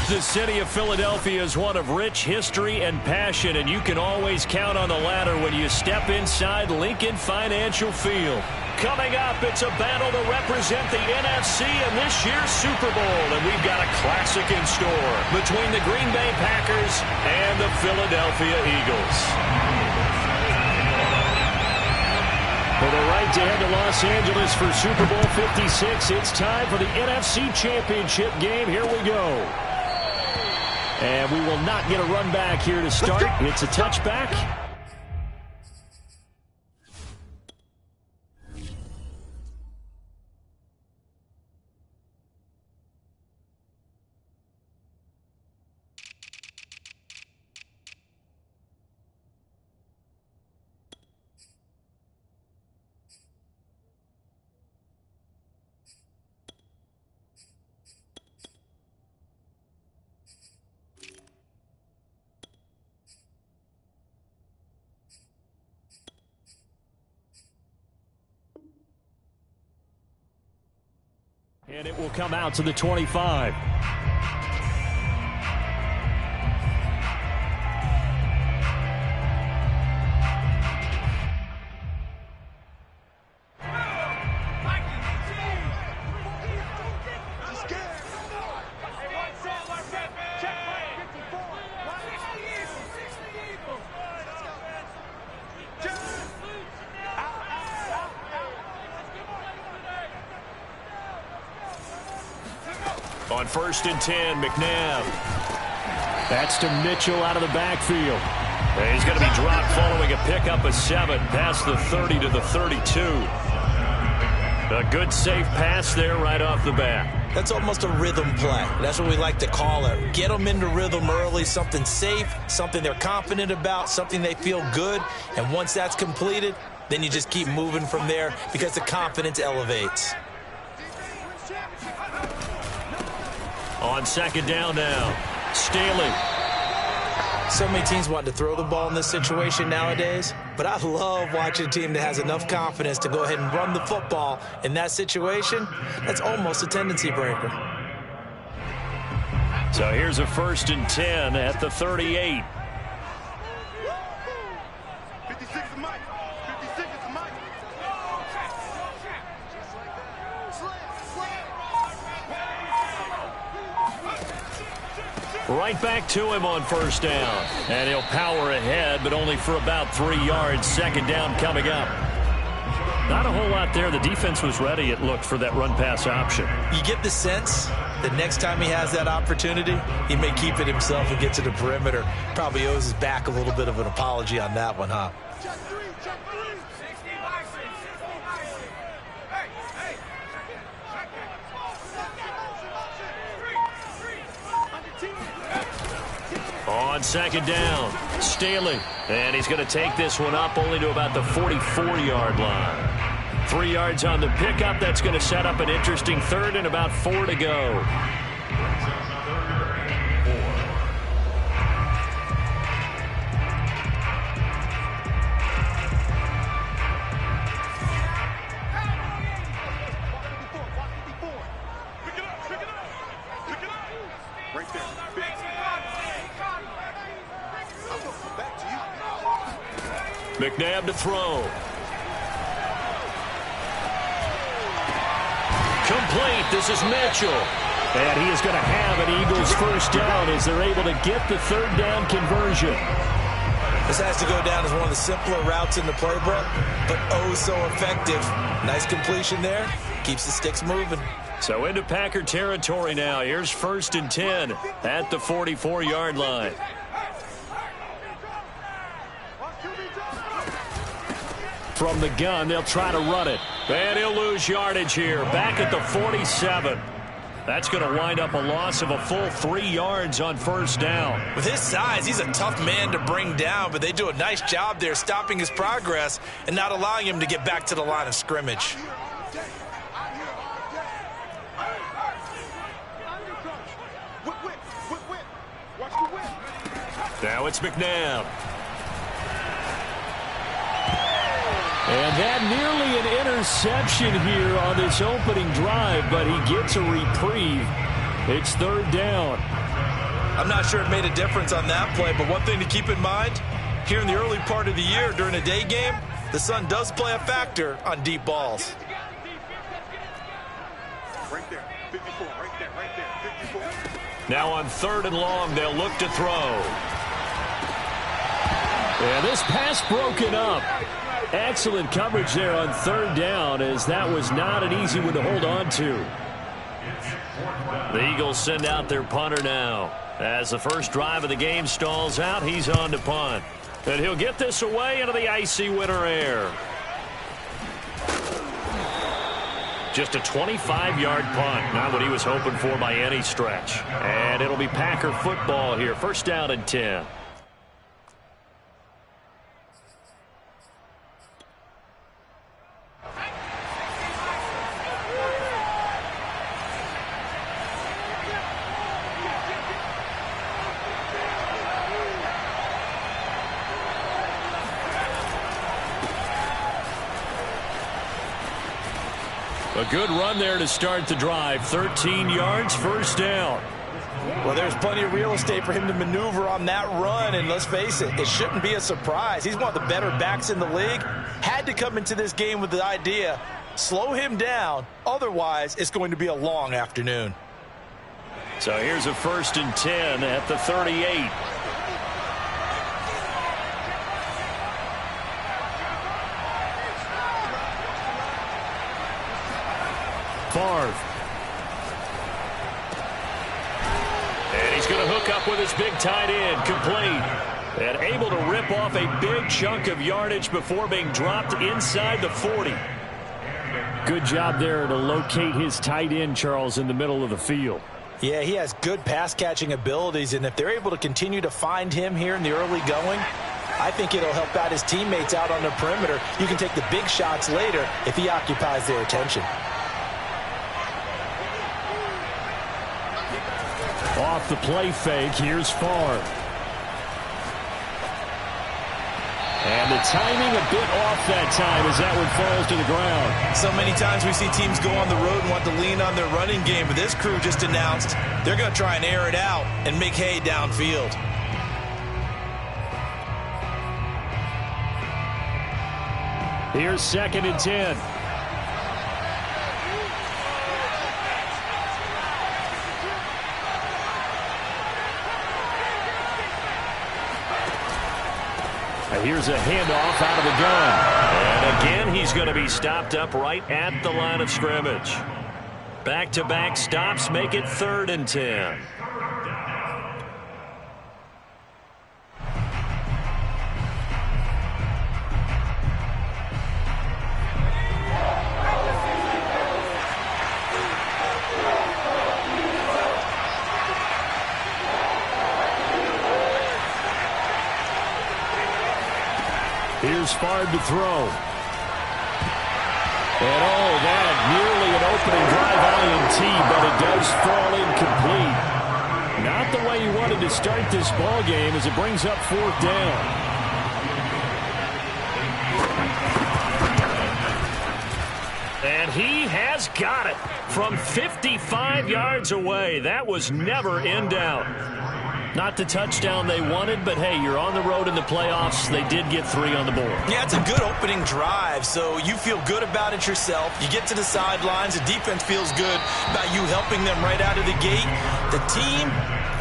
The city of Philadelphia is one of rich history and passion, and you can always count on the latter when you step inside Lincoln Financial Field. Coming up, it's a battle to represent the NFC in this year's Super Bowl, and we've got a classic in store between the Green Bay Packers and the Philadelphia Eagles. For the right to head to Los Angeles for Super Bowl 56, it's time for the NFC Championship game. Here we go. And we will not get a run back here to start. It's a touchback. And it will come out to the 25. On 1st and 10, McNabb. That's to Mitchell out of the backfield. And he's going to be dropped following a pickup of 7 past the 30 to the 32. A good safe pass there right off the bat. That's almost a rhythm play. That's what we like to call it. Get them into rhythm early, something safe, something they're confident about, something they feel good. And once that's completed, then you just keep moving from there because the confidence elevates. On 2nd down now, Staley. So many teams want to throw the ball in this situation nowadays, but I love watching a team that has enough confidence to go ahead and run the football in that situation. That's almost a tendency breaker. So here's a 1st and 10 at the 38. Right back to him on 1st down. And he'll power ahead, but only for about 3 yards. 2nd down coming up. Not a whole lot there. The defense was ready, it looked, for that run-pass option. You get the sense that next time he has that opportunity, he may keep it himself and get to the perimeter. Probably owes his back a little bit of an apology on that one, huh? On 2nd down, Staley. And he's going to take this one up only to about the 44-yard line. 3 yards on the pickup. That's going to set up an interesting 3rd and about 4 to go. McNabb to throw. Complete. This is Mitchell. And he is going to have an Eagles 1st down as they're able to get the 3rd down conversion. This has to go down as one of the simpler routes in the playbook, but oh so effective. Nice completion there. Keeps the sticks moving. So into Packer territory now. Here's 1st and 10 at the 44-yard line. From the gun, they'll try to run it. And he'll lose yardage here. Back at the 47. That's going to wind up a loss of a full 3 yards on 1st down. With his size, he's a tough man to bring down, but they do a nice job there stopping his progress and not allowing him to get back to the line of scrimmage. Now it's McNabb. And that nearly an interception here on this opening drive, but he gets a reprieve. It's third down. I'm not sure it made a difference on that play, but one thing to keep in mind, here in the early part of the year during a day game, the sun does play a factor on deep balls. Right there, 54, right there, 54. Now on third and long, they'll look to throw. And this pass broken up. Excellent coverage there on third down, as that was not an easy one to hold on to. The Eagles send out their punter now. As the first drive of the game stalls out, he's on to punt. And he'll get this away into the icy winter air. Just a 25-yard punt. Not what he was hoping for by any stretch. And it'll be Packer football here. First down and 10. A good run there to start the drive. 13 yards, first down. Well, there's plenty of real estate for him to maneuver on that run, and let's face it, it shouldn't be a surprise. He's one of the better backs in the league. Had to come into this game with the idea, slow him down, otherwise it's going to be a long afternoon. So here's a first and 10 at the 38. Favre. And he's going to hook up with his big tight end, complete. And able to rip off a big chunk of yardage before being dropped inside the 40. Good job there to locate his tight end, Charles, in the middle of the field. Yeah, he has good pass-catching abilities, and if they're able to continue to find him here in the early going, I think it'll help out his teammates out on the perimeter. You can take the big shots later if he occupies their attention. Off the play fake, here's Favre. And the timing a bit off that time as that one falls to the ground. So many times we see teams go on the road and want to lean on their running game, but this crew just announced they're going to try and air it out and make hay downfield. Here's second and 10. Here's a handoff out of the gun. And again, he's going to be stopped up right at the line of scrimmage. Back-to-back stops make it third and 10. Here's Favre to throw. And oh, that nearly an opening drive INT, but it does fall incomplete. Not the way he wanted to start this ball game as it brings up fourth down. And he has got it from 55 yards away. That was never in doubt. Not the touchdown they wanted, but hey, you're on the road in the playoffs. They did get 3 on the board. Yeah, it's a good opening drive, so you feel good about it yourself. You get to the sidelines. The defense feels good about you helping them right out of the gate. The team,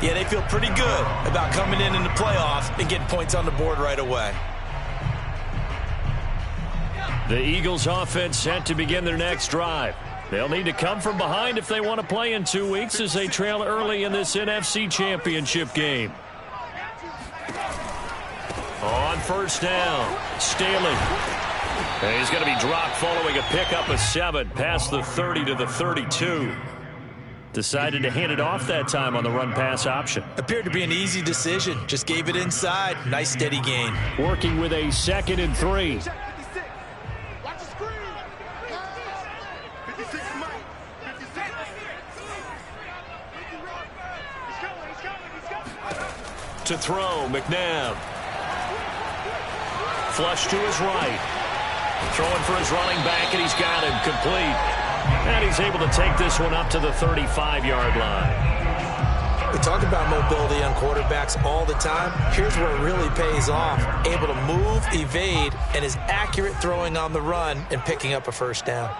yeah, they feel pretty good about coming in the playoffs and getting points on the board right away. The Eagles offense set to begin their next drive. They'll need to come from behind if they want to play in 2 weeks as they trail early in this NFC Championship game. On first down, Staley. And he's going to be dropped following a pickup of 7 past the 30 to the 32. Decided to hand it off that time on the run-pass option. Appeared to be an easy decision. Just gave it inside. Nice steady gain. Working with a 2nd and 3. To throw, McNabb. Flush to his right. Throwing for his running back, and he's got him complete. And he's able to take this one up to the 35-yard line. We talk about mobility on quarterbacks all the time. Here's where it really pays off. Able to move, evade, and is accurate throwing on the run and picking up a first down.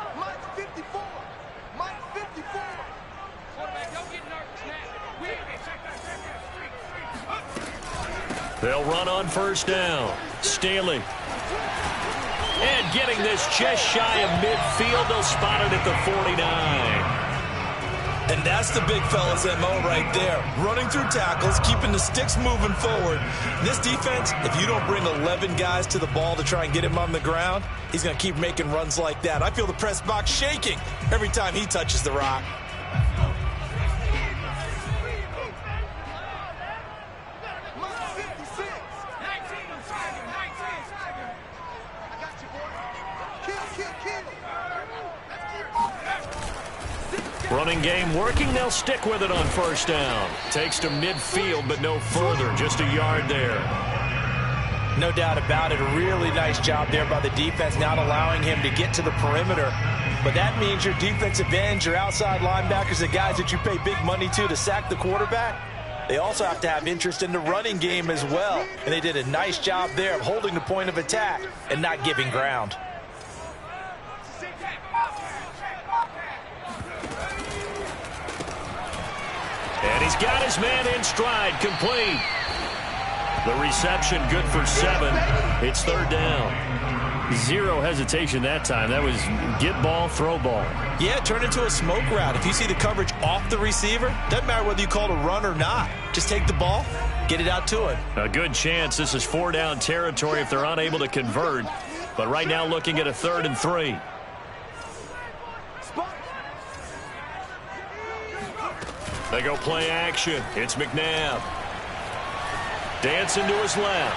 They'll run on first down. Staley. And getting this just shy of midfield. They'll spot it at the 49. And that's the big fella's MO right there. Running through tackles, keeping the sticks moving forward. This defense, if you don't bring 11 guys to the ball to try and get him on the ground, he's going to keep making runs like that. I feel the press box shaking every time he touches the rock. Running game working. They'll stick with it on first down. Takes to midfield, but no further. Just a yard there. No doubt about it. A really nice job there by the defense, not allowing him to get to the perimeter. But that means your defensive ends, your outside linebackers, the guys that you pay big money to sack the quarterback, they also have to have interest in the running game as well. And they did a nice job there of holding the point of attack and not giving ground. And he's got his man in stride, complete. The reception good for 7. It's third down. Zero hesitation that time. That was get ball, throw ball. Yeah, turn into a smoke route. If you see the coverage off the receiver, doesn't matter whether you call it a run or not. Just take the ball, get it out to him. A good chance this is 4-down territory if they're unable to convert. But right now looking at a 3rd and 3. They go play action. It's McNabb. Dancing to his left.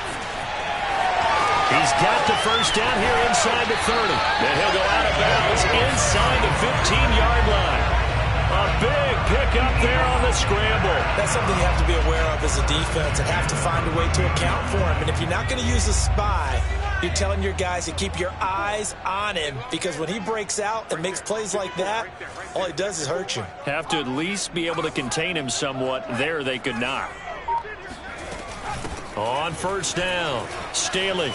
He's got the first down here inside the 30. Then he'll go out of bounds inside the 15-yard line. A big pickup there on the scramble. That's something you have to be aware of as a defense and have to find a way to account for him. And if you're not going to use a spy, you're telling your guys to keep your eyes on him, because when he breaks out and makes plays like that, all he does is hurt you. Have to at least be able to contain him somewhat. There they could not. On first down, Staley.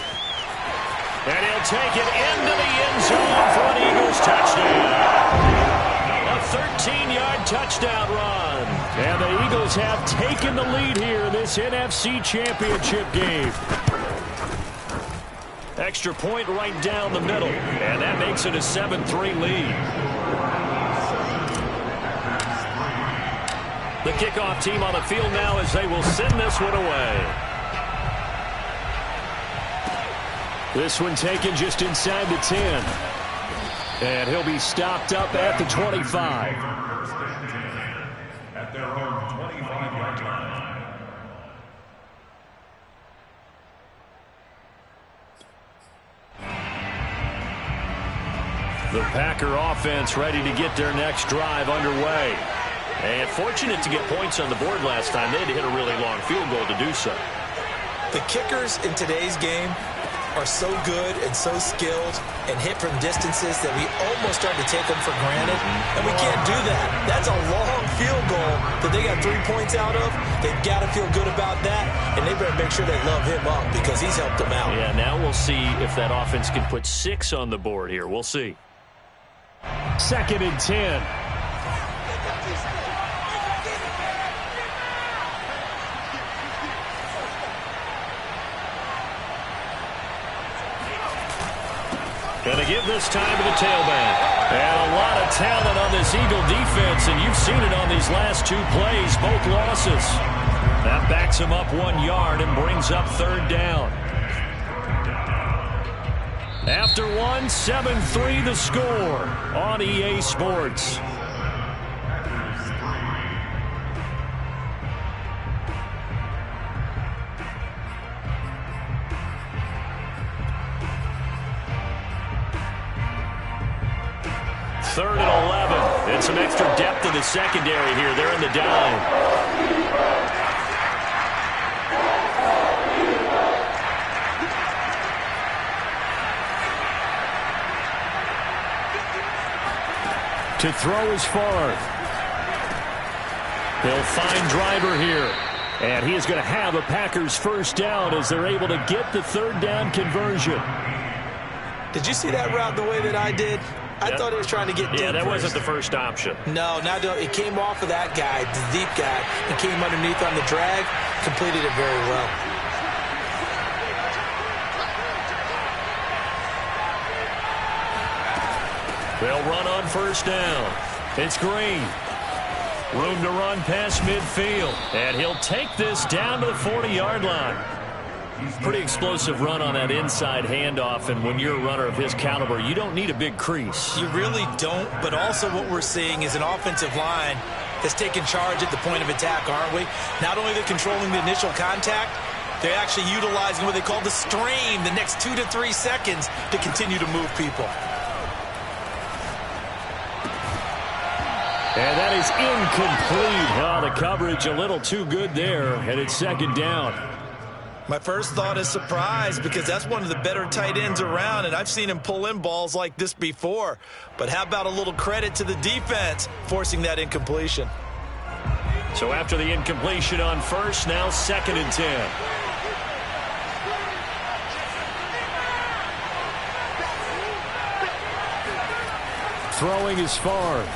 And he'll take it into the end zone for an Eagles touchdown. A 13-yard touchdown run. And the Eagles have taken the lead here in this NFC Championship game. Extra point right down the middle. And that makes it a 7-3 lead. The kickoff team on the field now as they will send this one away. This one taken just inside the 10. And he'll be stopped up at the 25. At their own 25-yard line. The Packer offense ready to get their next drive underway. And fortunate to get points on the board last time. They had to hit a really long field goal to do so. The kickers in today's game are so good and so skilled and hit from distances that we almost start to take them for granted. And we can't do that. That's a long field goal that they got 3 points out of. They've got to feel good about that, and they better make sure they love him up because he's helped them out. Yeah, now we'll see if that offense can put 6 on the board here. We'll see. 2nd and 10. Going to give this time to the tailback. And a lot of talent on this Eagle defense, and you've seen it on these last 2 plays, both losses. That backs him up 1 yard and brings up 3rd down. After 1, 7-3 the score on EA Sports. Third and 11. And some extra depth in the secondary here. They're in the dime. To throw is Favre. They'll find Driver here. And he is going to have a Packers first down as they're able to get the third down conversion. Did you see that route the way that I did? I thought he was trying to get deep. Yeah, that wasn't the first option. No, it came off of that guy, the deep guy, and came underneath on the drag, completed it very well. They'll run on first down. It's Green. Room to run past midfield. And he'll take this down to the 40-yard line. Pretty explosive run on that inside handoff, and when you're a runner of his caliber, you don't need a big crease. You really don't, but also what we're seeing is an offensive line that's taking charge at the point of attack, aren't we? Not only they're controlling the initial contact, they're actually utilizing what they call the stream, the next 2 to 3 seconds, to continue to move people. And that is incomplete. Oh, the coverage a little too good there, and it's second down. My first thought is surprise, because that's one of the better tight ends around, and I've seen him pull in balls like this before. But how about a little credit to the defense forcing that incompletion? So after the incompletion on first, now 2nd and 10. Throwing is Favre.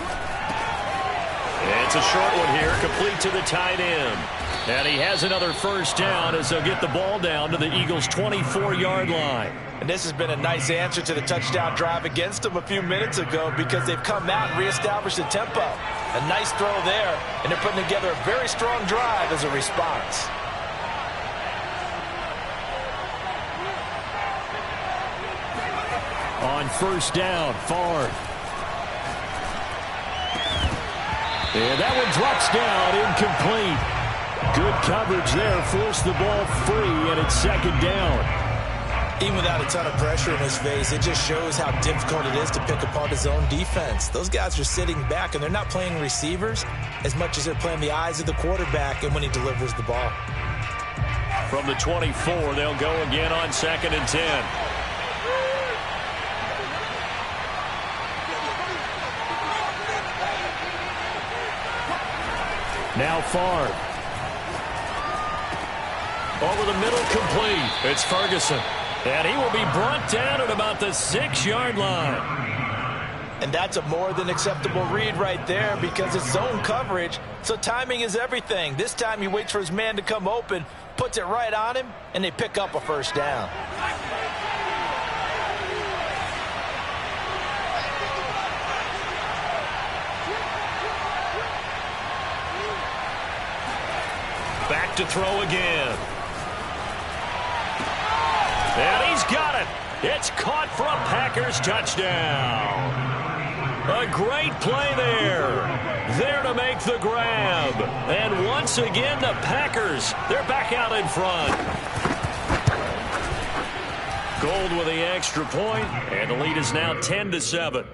It's a short one here, complete to the tight end. And he has another first down as they'll get the ball down to the Eagles' 24-yard line. And this has been a nice answer to the touchdown drive against them a few minutes ago, because they've come out and reestablished the tempo. A nice throw there, and they're putting together a very strong drive as a response. On first down, Favre. And that one drops down, incomplete. Good coverage there, forced the ball free, and it's second down. Even without a ton of pressure in his face, it just shows how difficult it is to pick apart his own defense. Those guys are sitting back, and they're not playing receivers as much as they're playing the eyes of the quarterback and when he delivers the ball. From the 24, they'll go again on 2nd and 10. Now Favre. Over the middle, complete. It's Ferguson. And he will be brought down at about the 6-yard line. And that's a more than acceptable read right there, because it's zone coverage, so timing is everything. This time he waits for his man to come open, puts it right on him, and they pick up a first down. Back to throw again. And he's got it. It's caught for a Packers touchdown. A great play there. There to make the grab. And once again, the Packers, they're back out in front. Gold with the extra point, and the lead is now 10-7.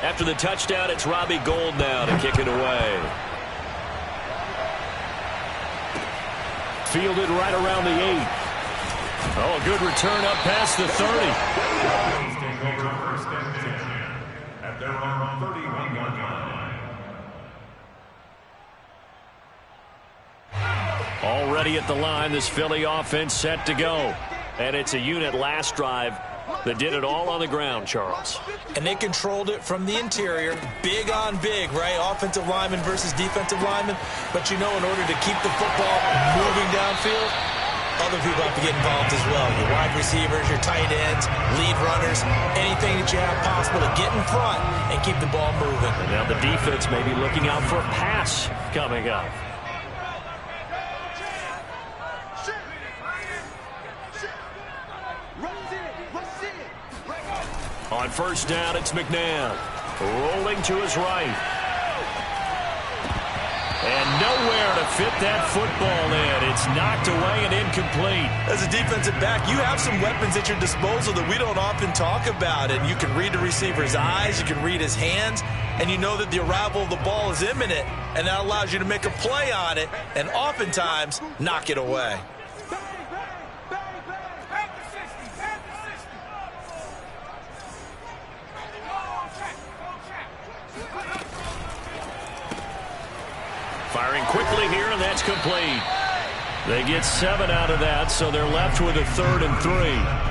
After the touchdown, it's Robbie Gould now to kick it away. Fielded right around the 8. Oh, a good return up past the 30. Take over first and 10 at their own 31-yard line. Already at the line, this Philly offense set to go. And it's a unit last drive that did it all on the ground, Charles. And they controlled it from the interior, big on big, right? Offensive lineman versus defensive lineman. But you know, in order to keep the football moving downfield, other people have to get involved as well. Your wide receivers, your tight ends, lead runners, anything that you have possible to get in front and keep the ball moving. And now the defense may be looking out for a pass coming up. On first down, it's McNabb. Rolling to his right. And nowhere to fit that football in. It's knocked away and incomplete. As a defensive back, you have some weapons at your disposal that we don't often talk about. And you can read the receiver's eyes, you can read his hands, and you know that the arrival of the ball is imminent. And that allows you to make a play on it and oftentimes knock it away. Firing quickly here, and that's complete. They get 7 out of that, so they're left with a 3rd and 3.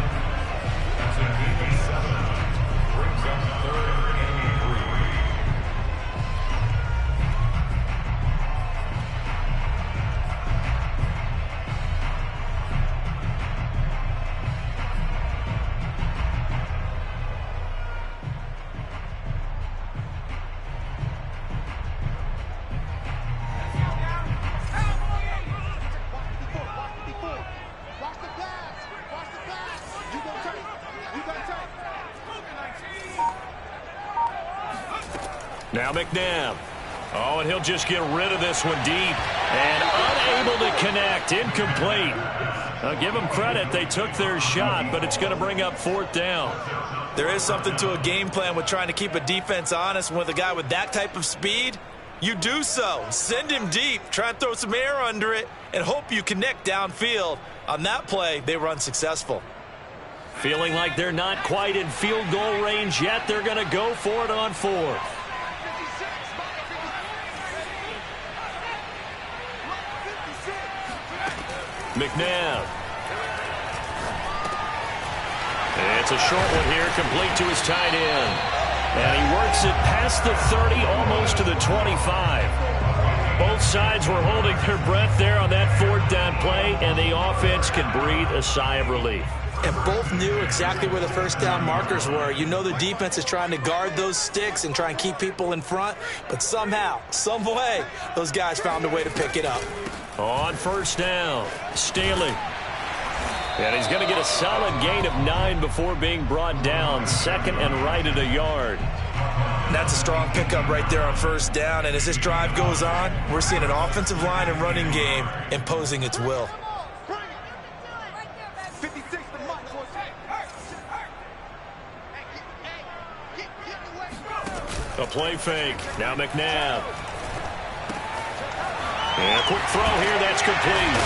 Now McNabb. Oh, and he'll just get rid of this one deep. And unable to connect. Incomplete. I'll give them credit. They took their shot, but it's going to bring up 4th down. There is something to a game plan with trying to keep a defense honest. With a guy with that type of speed, you do so. Send him deep. Try and throw some air under it and hope you connect downfield. On that play, they were unsuccessful. Feeling like they're not quite in field goal range yet. They're going to go for it on 4th. McNabb. It's a short one here, complete to his tight end. And he works it past the 30, almost to the 25. Both sides were holding their breath there on that 4th down play, and the offense can breathe a sigh of relief. And both knew exactly where the 1st down markers were. You know the defense is trying to guard those sticks and try and keep people in front, but somehow, some way, those guys found a way to pick it up. On 1st down, Staley. And he's going to get a solid gain of 9 before being brought down. 2nd and right at a yard. That's a strong pickup right there on 1st down. And as this drive goes on, we're seeing an offensive line and running game imposing its will. A play fake. Now McNabb. And a quick throw here. That's complete.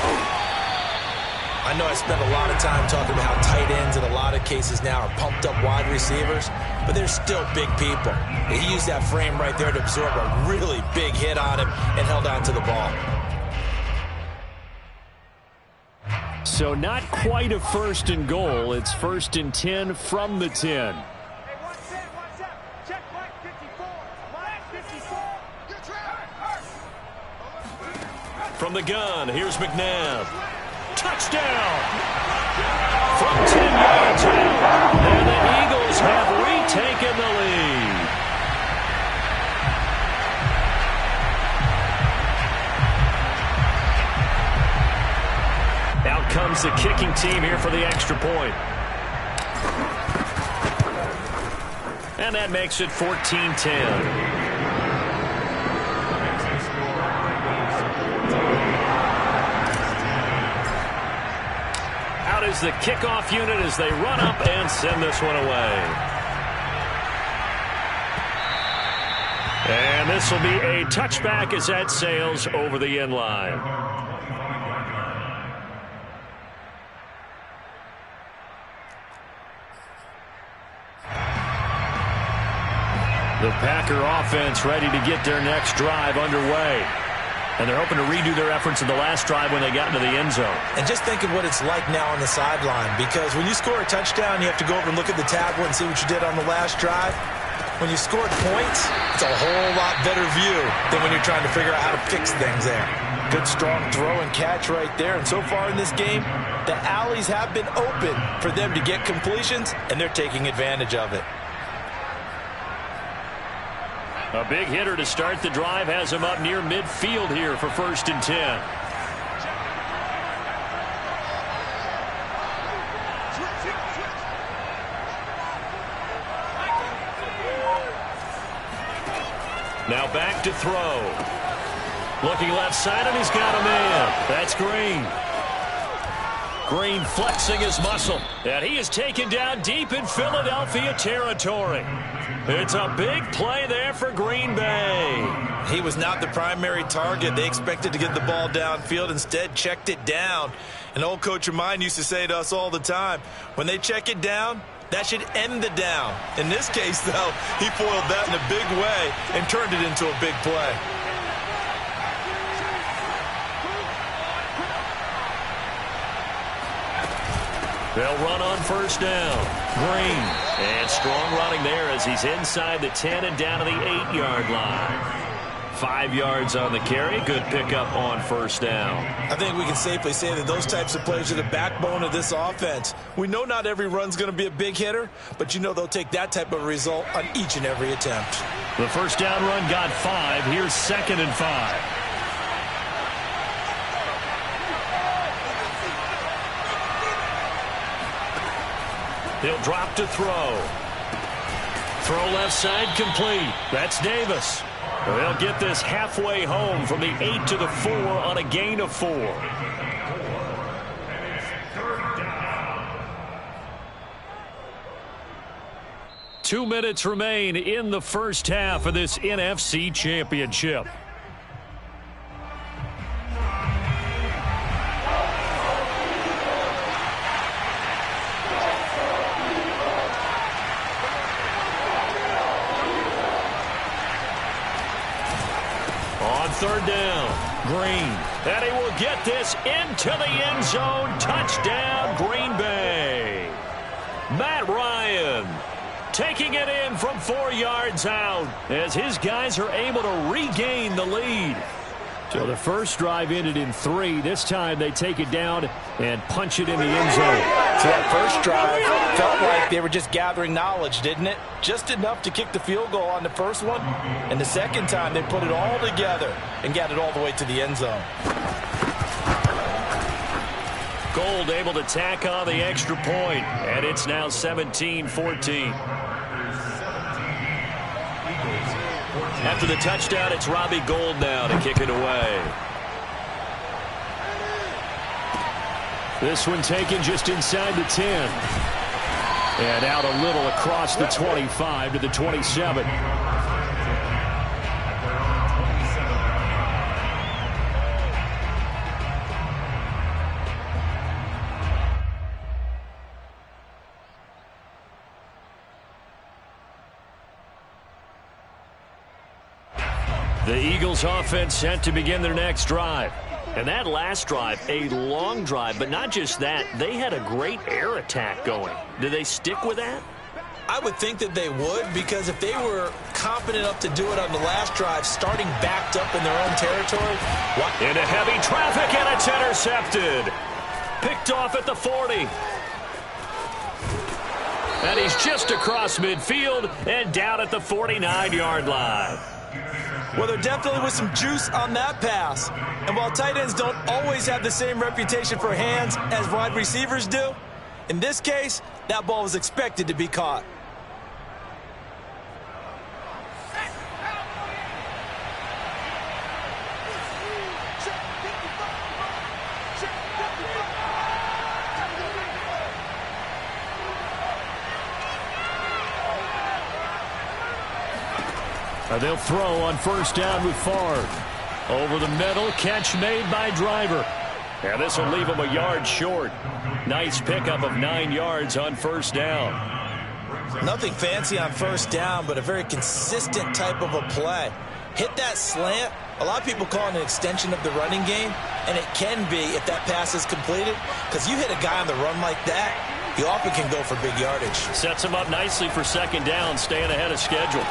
I know I spent a lot of time talking about how tight ends in a lot of cases now are pumped up wide receivers, but they're still big people. He used that frame right there to absorb a really big hit on him and held on to the ball. So not quite a 1st and goal. It's 1st and 10 from the 10. From the gun, here's McNabb. Touchdown! From 10 yards out, and the Eagles have retaken the lead. Out comes the kicking team here for the extra point. And that makes it 14-10. Is the kickoff unit as they run up and send this one away. And this will be a touchback as that sails over the end line. The Packer offense ready to get their next drive underway. And they're hoping to redo their efforts in the last drive when they got into the end zone. And just think of what it's like now on the sideline, because when you score a touchdown, you have to go over and look at the tablet and see what you did on the last drive. When you scored points, it's a whole lot better view than when you're trying to figure out how to fix things there. Good, strong throw and catch right there. And so far in this game, the alleys have been open for them to get completions, and they're taking advantage of it. A big hitter to start the drive has him up near midfield here for 1st and 10. Now back to throw. Looking left side, and he's got a man. That's Green. Green flexing his muscle. And he is taken down deep in Philadelphia territory. It's a big play there for Green Bay. He was not the primary target. They expected to get the ball downfield. Instead, checked it down. An old coach of mine used to say to us all the time, when they check it down, that should end the down. In this case, though, he foiled that in a big way and turned it into a big play. They'll run on first down. Green. And strong running there as he's inside the 10 and down to the 8-yard line. 5 yards on the carry. Good pickup on first down. I think we can safely say that those types of plays are the backbone of this offense. We know not every run's going to be a big hitter, but you know they'll take that type of result on each and every attempt. The first down run got 5. Here's 2nd and 5. He'll drop to throw. Throw left side complete. That's Davis. They'll get this halfway home from the 8 to the 4 on a gain of 4. Two minutes remain in the first half of this NFC Championship. Third down, Green. And he will get this into the end zone. Touchdown, Green Bay. Matt Ryan taking it in from 4 yards out as his guys are able to regain the lead. So the first drive ended in 3. This time they take it down and punch it in the end zone. So that first drive felt like they were just gathering knowledge, didn't it? Just enough to kick the field goal on the first one. And the second time they put it all together and got it all the way to the end zone. Gold able to tack on the extra point, and it's now 17-14. After the touchdown, it's Robbie Gould now to kick it away. This one taken just inside the 10. And out a little across the 25 to the 27. The Eagles offense set to begin their next drive. And that last drive, a long drive, but not just that, they had a great air attack going. Do they stick with that? I would think that they would, because if they were confident enough to do it on the last drive, starting backed up in their own territory. Into heavy traffic, and it's intercepted. Picked off at the 40. And he's just across midfield and down at the 49-yard line. Well, there definitely was some juice on that pass. And while tight ends don't always have the same reputation for hands as wide receivers do, in this case, that ball was expected to be caught. They'll throw on first down with Favre. Over the middle, catch made by Driver. And this will leave him a yard short. Nice pickup of 9 yards on first down. Nothing fancy on first down, but a very consistent type of a play. Hit that slant. A lot of people call it an extension of the running game, and it can be if that pass is completed, because you hit a guy on the run like that, he often can go for big yardage. Sets him up nicely for second down, staying ahead of schedule.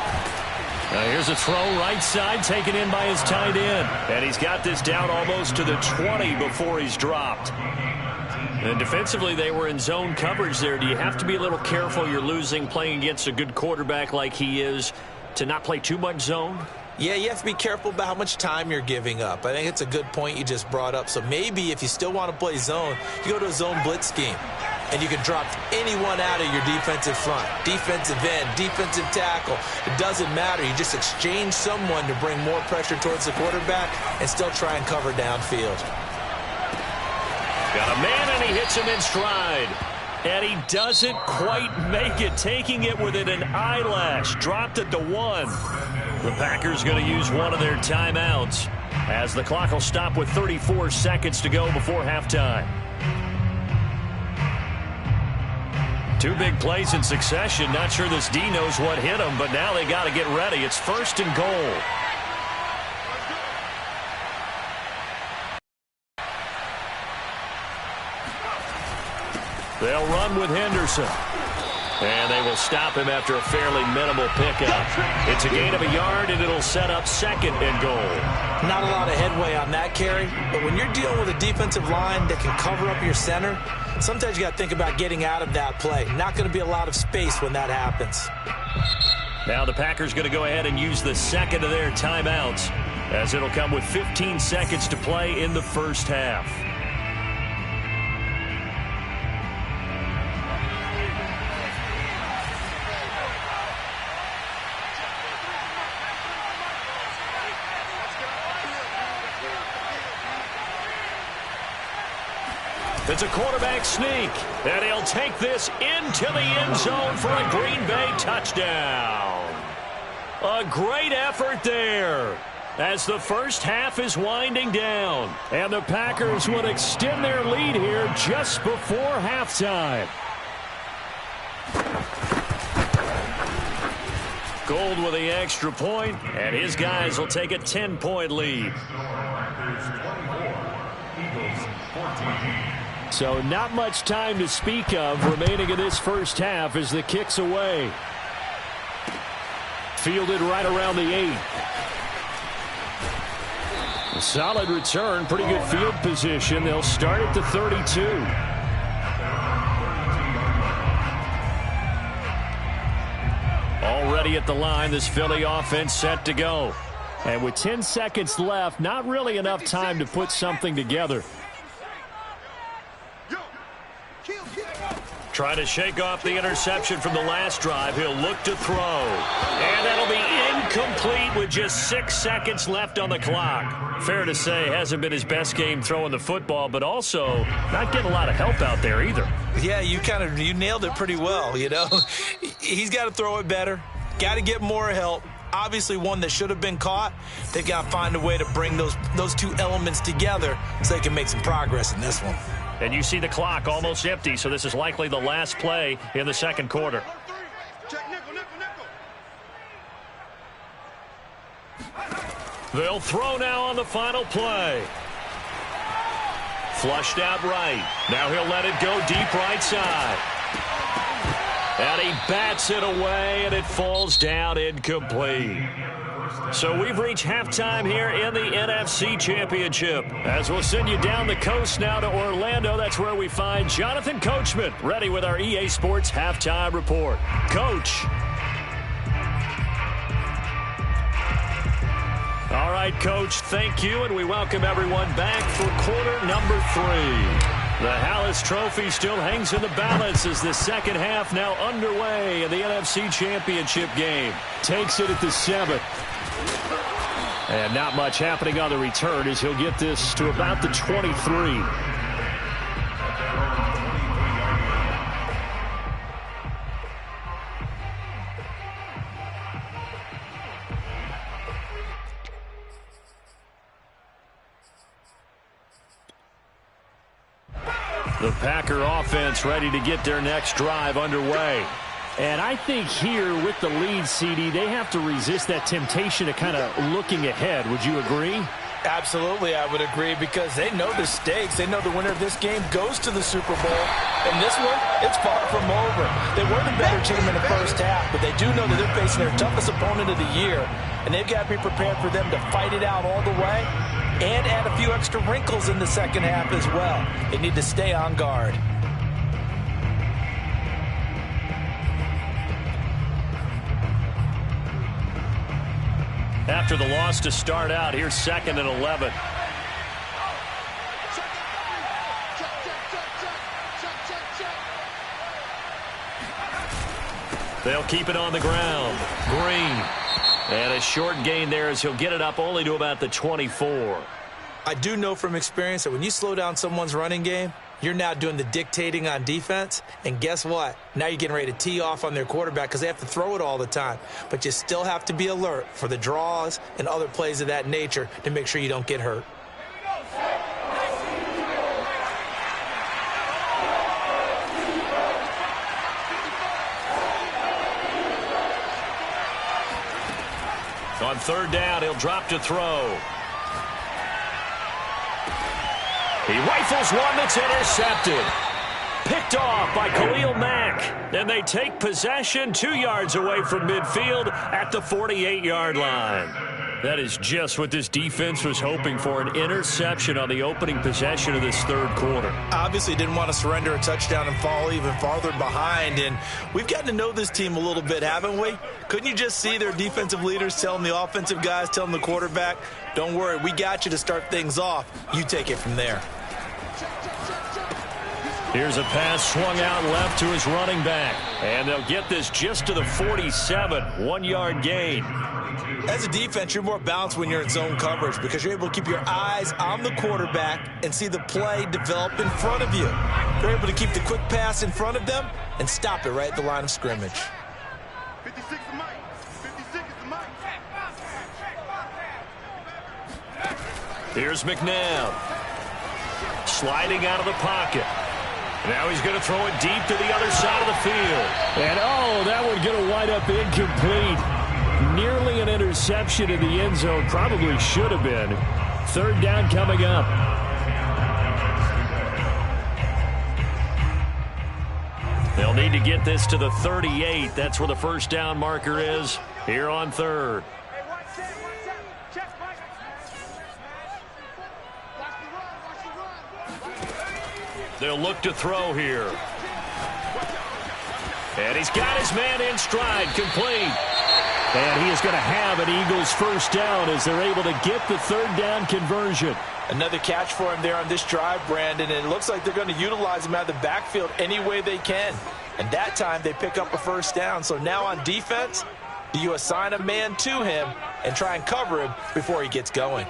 Now here's a throw right side, taken in by his tight end. And he's got this down almost to the 20 before he's dropped. And defensively, they were in zone coverage there. Do you have to be a little careful? You're losing playing against a good quarterback like he is to not play too much zone? Yeah, you have to be careful about how much time you're giving up. I think it's a good point you just brought up. So maybe if you still want to play zone, you go to a zone blitz scheme. And you can drop anyone out of your defensive front. Defensive end, defensive tackle. It doesn't matter. You just exchange someone to bring more pressure towards the quarterback and still try and cover downfield. Got a man, and he hits him in stride. And he doesn't quite make it, taking it within an eyelash. Dropped at the 1. The Packers going to use one of their timeouts as the clock will stop with 34 seconds to go before halftime. 2 big plays in succession. Not sure this D knows what hit him, but now they got to get ready. It's 1st and goal. They'll run with Henderson. And they will stop him after a fairly minimal pickup. It's a gain of a yard, and it'll set up 2nd and goal. Not a lot of headway on that carry, but when you're dealing with a defensive line that can cover up your center, sometimes you got to think about getting out of that play. Not going to be a lot of space when that happens. Now the Packers going to go ahead and use the 2nd of their timeouts, as it'll come with 15 seconds to play in the first half. It's a quarterback sneak, and he'll take this into the end zone for a Green Bay touchdown. A great effort there as the first half is winding down, and the Packers would extend their lead here just before halftime. Gold with the extra point, and his guys will take a 10-point lead. So not much time to speak of remaining in this first half as the kick's away. Fielded right around the 8. A solid return, pretty good field position. They'll start at the 32. Already at the line, this Philly offense set to go. And with 10 seconds left, not really enough time to put something together. Trying to shake off the interception from the last drive. He'll look to throw. And that'll be incomplete with just 6 seconds left on the clock. Fair to say, hasn't been his best game throwing the football, but also not getting a lot of help out there either. Yeah, you nailed it pretty well, you know. He's got to throw it better. Got to get more help. Obviously one that should have been caught. They've got to find a way to bring those two elements together so they can make some progress in this one. And you see the clock almost empty, so this is likely the last play in the second quarter. They'll throw now on the final play. Flushed out right. Now he'll let it go deep right side. And he bats it away, and it falls down incomplete. So we've reached halftime here in the NFC Championship. As we'll send you down the coast now to Orlando, that's where we find Jonathan Coachman, ready with our EA Sports Halftime Report. Coach. All right, Coach, thank you, and we welcome everyone back for quarter number 3. The Hallis Trophy still hangs in the balance as the second half now underway in the NFC Championship game. Takes it at the 7th. And not much happening on the return as he'll get this to about the 23. The Packer offense ready to get their next drive underway. And I think here with the lead, CD, they have to resist that temptation to kind of looking ahead. Would you agree? Absolutely, I would agree, because they know the stakes. They know the winner of this game goes to the Super Bowl. And this one, it's far from over. They were the better team in the first half, but they do know that they're facing their toughest opponent of the year. And they've got to be prepared for them to fight it out all the way and add a few extra wrinkles in the second half as well. They need to stay on guard. After the loss to start out, here's 2nd and 11. They'll keep it on the ground. Green. And a short gain there as he'll get it up only to about the 24. I do know from experience that when you slow down someone's running game, you're now doing the dictating on defense. And guess what? Now you're getting ready to tee off on their quarterback because they have to throw it all the time. But you still have to be alert for the draws and other plays of that nature to make sure you don't get hurt. On 3rd down, he'll drop to throw. He rifles one that's intercepted. picked off by Khalil Mack. And they take possession 2 yards away from midfield at the 48-yard line. That is just what this defense was hoping for, an interception on the opening possession of this third quarter. Obviously didn't want to surrender a touchdown and fall even farther behind. And we've gotten to know this team a little bit, haven't we? Couldn't you just see their defensive leaders telling the offensive guys, telling the quarterback, don't worry, we got you to start things off. You take it from there. Here's a pass swung out left to his running back. And they'll get this just to the 47, 1-yard gain. As a defense, you're more balanced when you're in zone coverage because you're able to keep your eyes on the quarterback and see the play develop in front of you. You're able to keep the quick pass in front of them and stop it right at the line of scrimmage. 56 is Mike. 56 is Mike. Here's McNabb. Sliding out of the pocket. Now he's going to throw it deep to the other side of the field. And, oh, that one's going to wind up incomplete. Nearly an interception in the end zone. Probably should have been. Third down coming up. They'll need to get this to the 38. That's where the first down marker is here on third. They'll look to throw here. And he's got his man in stride, complete. And he is going to have an Eagles first down as they're able to get the third down conversion. Another catch for him there on this drive, Brandon, and it looks like they're going to utilize him out of the backfield any way they can. And that time they pick up a first down. So now on defense, do you assign a man to him and try and cover him before he gets going?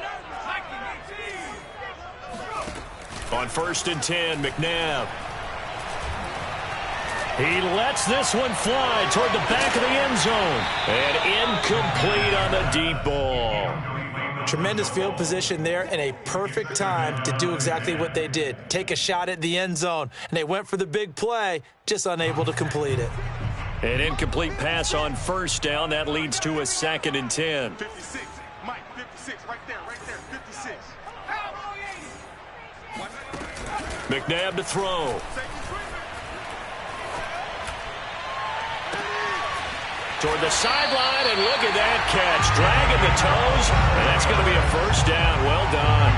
On 1st and 10, McNabb. He lets this one fly toward the back of the end zone. And incomplete on the deep ball. Tremendous field position there and a perfect time to do exactly what they did. Take a shot at the end zone. And they went for the big play, just unable to complete it. An incomplete pass on first down. That leads to a 2nd and 10. 56. Mike, 56. Right there, 56. McNabb to throw. Toward the sideline, and look at that catch. Dragging the toes, and that's going to be a first down. Well done.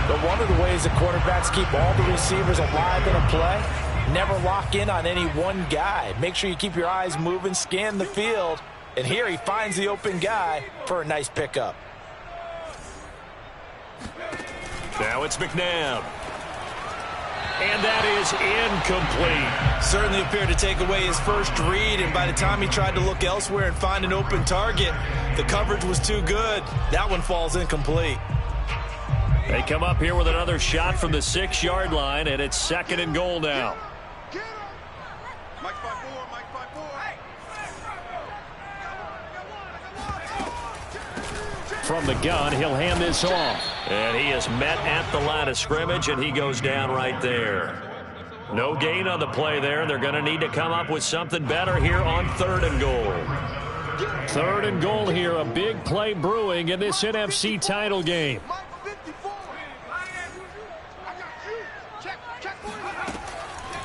But one of the ways the quarterbacks keep all the receivers alive in a play, never lock in on any one guy. Make sure you keep your eyes moving, scan the field, and here he finds the open guy for a nice pickup. Now it's McNabb. And that is incomplete. Certainly appeared to take away his first read, and by the time he tried to look elsewhere and find an open target, the coverage was too good. That one falls incomplete. They come up here with another shot from the 6-yard line, and it's 2nd and goal now. Mike 5-4, Mike 5-4. From the gun, he'll hand this off. And he is met at the line of scrimmage, and he goes down right there. No gain on the play there. They're going to need to come up with something better here on 3rd and goal. 3rd and goal here, a big play brewing in this NFC title game.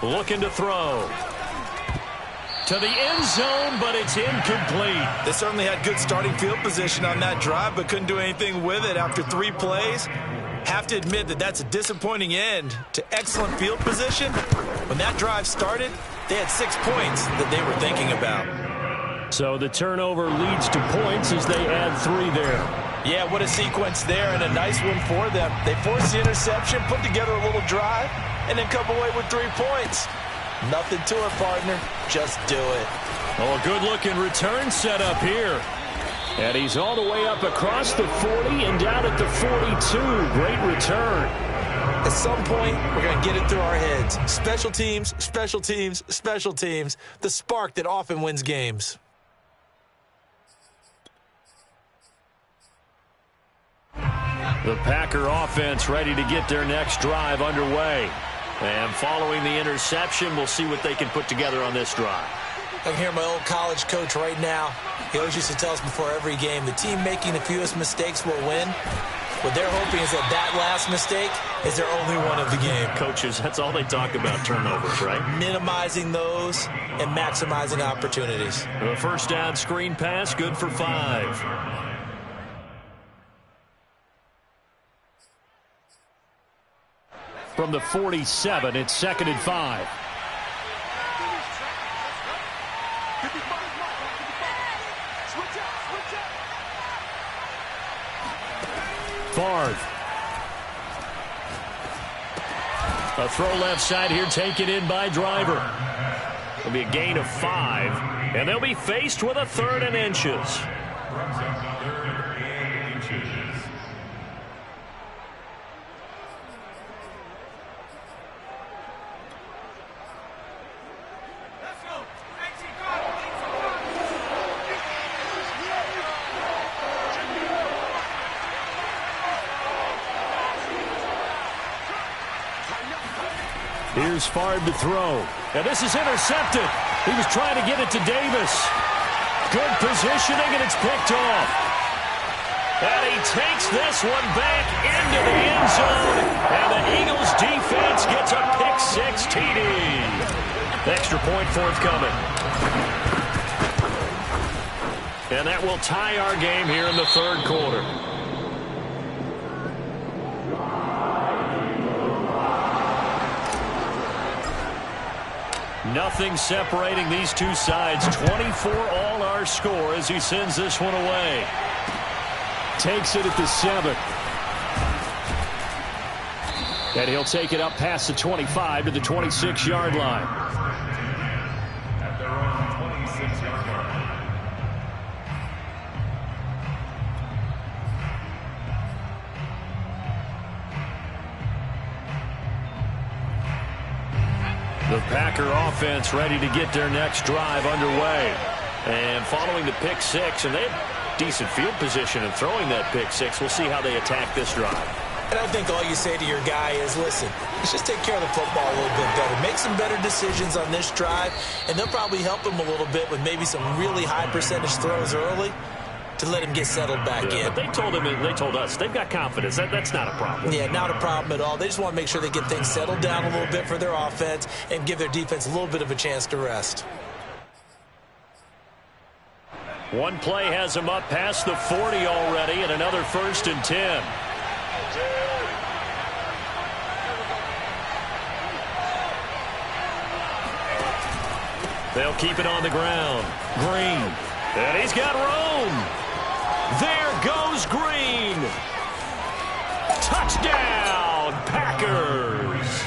Looking to throw. To the end zone, but it's incomplete. They certainly had good starting field position on that drive, but couldn't do anything with it after 3 plays. Have to admit that that's a disappointing end to excellent field position. When that drive started, they had 6 points that they were thinking about. So the turnover leads to points as they add 3 there. Yeah, what a sequence there, and a nice one for them. They forced the interception, put together a little drive, and then come away with 3 points. Nothing to it, partner. Just do it. Oh, a good-looking return set up here. And he's all the way up across the 40 and down at the 42. Great return. At some point, we're going to get it through our heads. Special teams, special teams, special teams. The spark that often wins games. The Packer offense ready to get their next drive underway. And following the interception, we'll see what they can put together on this drive. I can hear my old college coach right now. He always used to tell us before every game, the team making the fewest mistakes will win. What they're hoping is that that last mistake is their only one of the game. Coaches, that's all they talk about, turnovers, right? Minimizing those and maximizing opportunities. A first down screen pass, good for 5. From the 47, it's 2nd and 5. Favre. A throw left side here taken in by Driver. It'll be a gain of 5, and they'll be faced with a 3rd and inches. Here's Favre to throw. And this is intercepted. He was trying to get it to Davis. Good positioning, and it's picked off. And he takes this one back into the end zone. And the Eagles defense gets a pick-6 TD. Extra point forthcoming. And that will tie our game here in the 3rd quarter. Nothing separating these two sides. 24 all our score as he sends this one away. Takes it at the 7. And he'll take it up past the 25 to the 26-yard line. At their own 26-yard line. The Packer offense ready to get their next drive underway. And following the pick-6, and they have decent field position and throwing that pick-6. We'll see how they attack this drive. And I think all you say to your guy is, listen, let's just take care of the football a little bit better. Make some better decisions on this drive, and they'll probably help him a little bit with maybe some really high percentage throws early to let him get settled back in. But they told us they've got confidence. That's not a problem. Yeah, not a problem at all. They just want to make sure they get things settled down a little bit for their offense and give their defense a little bit of a chance to rest. One play has them up past the 40 already, and another 1st and 10. They'll keep it on the ground. Green. And he's got room. There goes Green. Touchdown, Packers.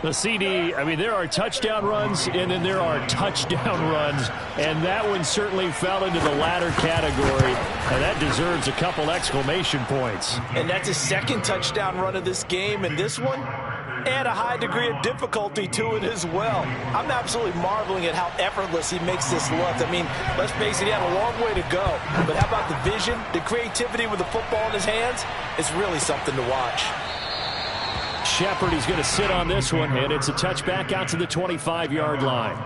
The CD, I mean, there are touchdown runs, and then there are touchdown runs, and that one certainly fell into the latter category, and that deserves a couple exclamation points. And that's his 2nd touchdown run of this game, and this one, and a high degree of difficulty to it as well. I'm absolutely marveling at how effortless he makes this look. I mean, let's face it, he had a long way to go, but how about the vision, the creativity with the football in his hands? It's really something to watch. Shepard, he's going to sit on this one, and it's a touchback out to the 25-yard line.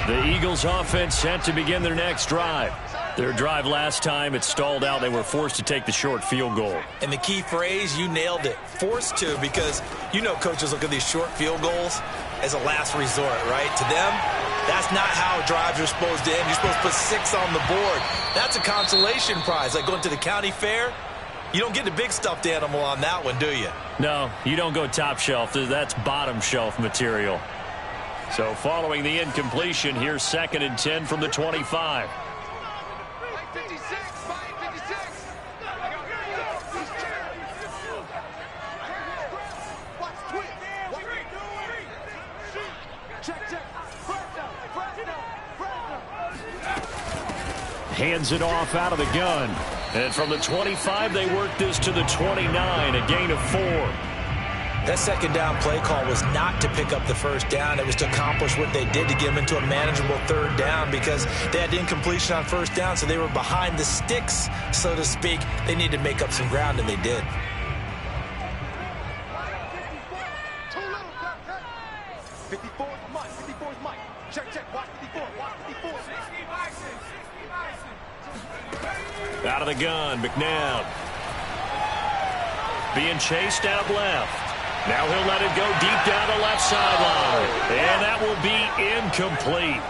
The Eagles offense set to begin their next drive. Their drive last time, it stalled out. They were forced to take the short field goal. And the key phrase, you nailed it, forced to, because you know coaches look at these short field goals as a last resort, right? To them, that's not how drives are supposed to end. You're supposed to put 6 on the board. That's a consolation prize, like going to the county fair. You don't get the big stuffed animal on that one, do you? No, you don't go top shelf. That's bottom shelf material. So following the incompletion, here's 2nd and 10 from the 25. Hands it off out of the gun. And from the 25, they work this to the 29, a gain of 4. That 2nd down play call was not to pick up the 1st down. It was to accomplish what they did to get them into a manageable 3rd down because they had incompletion on 1st down, so they were behind the sticks, so to speak. They needed to make up some ground, and they did. 54 is Mike. 54 is Mike. Check, check. Watch 54. Watch 54. 60 Bison. Out of the gun, McNabb. Being chased out left. Now he'll let it go deep down the left sideline. And that will be incomplete.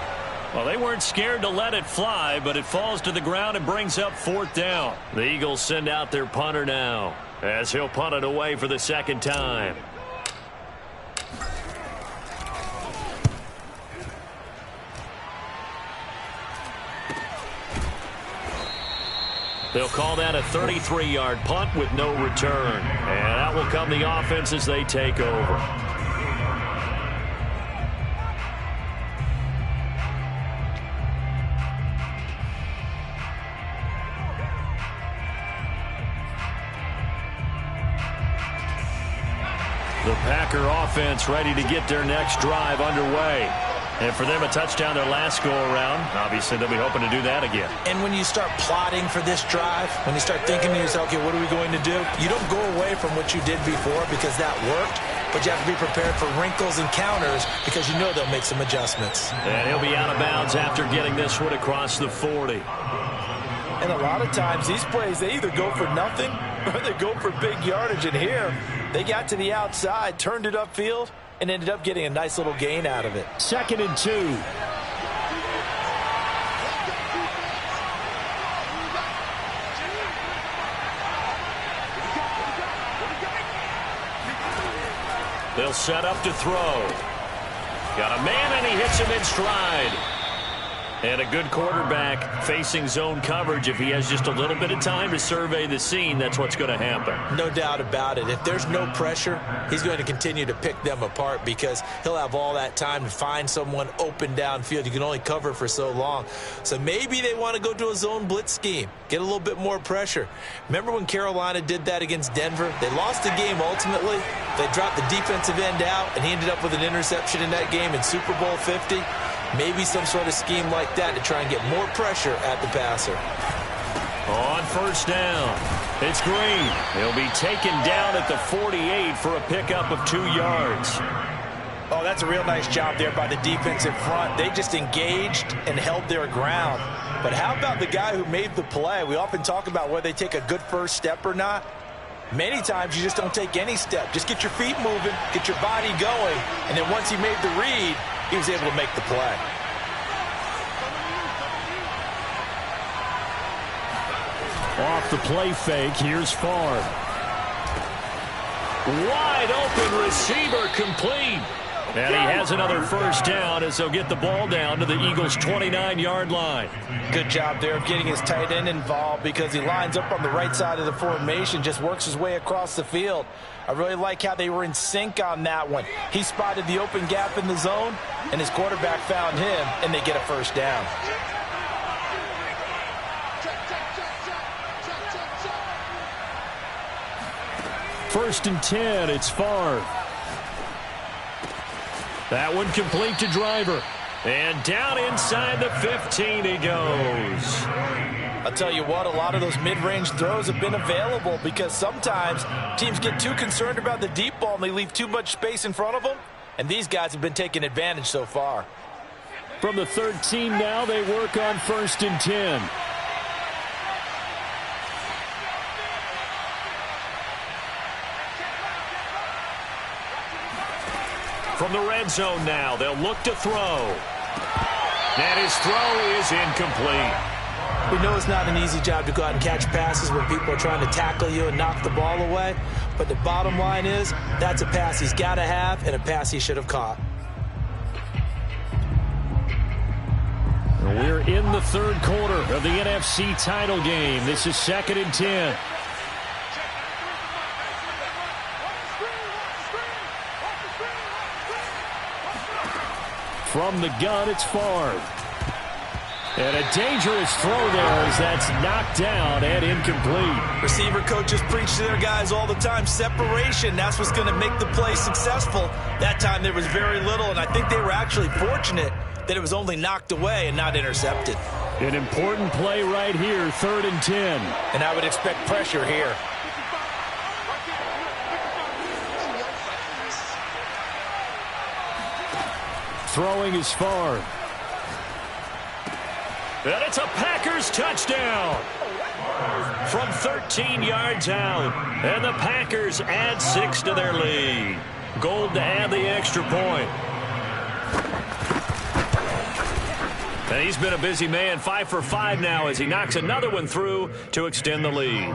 Well, they weren't scared to let it fly, but it falls to the ground and brings up 4th down. The Eagles send out their punter now, as he'll punt it away for the 2nd time. They'll call that a 33-yard punt with no return. And that will come the offense as they take over. The Packer offense ready to get their next drive underway. And for them, a touchdown their last go-around. Obviously, they'll be hoping to do that again. And when you start plotting for this drive, when you start thinking to yourself, okay, what are we going to do? You don't go away from what you did before because that worked, but you have to be prepared for wrinkles and counters because you know they'll make some adjustments. And he'll be out of bounds after getting this one across the 40. And a lot of times, these plays, they either go for nothing or they go for big yardage. And here, they got to the outside, turned it upfield, and ended up getting a nice little gain out of it. 2nd and 2. They'll set up to throw. Got a man, and he hits him in stride. And a good quarterback facing zone coverage. If he has just a little bit of time to survey the scene, that's what's going to happen. No doubt about it. If there's no pressure, he's going to continue to pick them apart because he'll have all that time to find someone open downfield. You can only cover for so long. So maybe they want to go to a zone blitz scheme, get a little bit more pressure. Remember when Carolina did that against Denver? They lost the game ultimately. They dropped the defensive end out, and he ended up with an interception in that game in Super Bowl 50. Maybe some sort of scheme like that to try and get more pressure at the passer. On 1st down, it's Green. He'll be taken down at the 48 for a pickup of 2 yards. Oh, that's a real nice job there by the defensive front. They just engaged and held their ground. But how about the guy who made the play? We often talk about whether they take a good first step or not. Many times you just don't take any step. Just get your feet moving, get your body going, and then once he made the read, he was able to make the play. Off the play fake, here's Favre. Wide open receiver complete. And he has another 1st down as they'll get the ball down to the Eagles' 29-yard line. Good job there of getting his tight end involved because he lines up on the right side of the formation, just works his way across the field. I really like how they were in sync on that one. He spotted the open gap in the zone, and his quarterback found him, and they get a 1st down. First and 10, it's Favre. That one complete to Driver. And down inside the 15 he goes. I'll tell you what, a lot of those mid-range throws have been available because sometimes teams get too concerned about the deep ball and they leave too much space in front of them. And these guys have been taking advantage so far. From the 13 now, they work on 1st and 10. From the red zone now, they'll look to throw. And his throw is incomplete. We know it's not an easy job to go out and catch passes when people are trying to tackle you and knock the ball away. But the bottom line is, that's a pass he's got to have and a pass he should have caught. We're in the 3rd quarter of the NFC title game. This is 2nd and 10. From the gun, it's Favre. And a dangerous throw there as that's knocked down and incomplete. Receiver coaches preach to their guys all the time. Separation, that's what's going to make the play successful. That time there was very little, and I think they were actually fortunate that it was only knocked away and not intercepted. An important play right here, 3rd and 10. And I would expect pressure here. throwing is far. And it's a Packers touchdown from 13 yards out. And the Packers add 6 to their lead. Gold to add the extra point. And he's been a busy man, 5 for 5 now as he knocks another one through to extend the lead.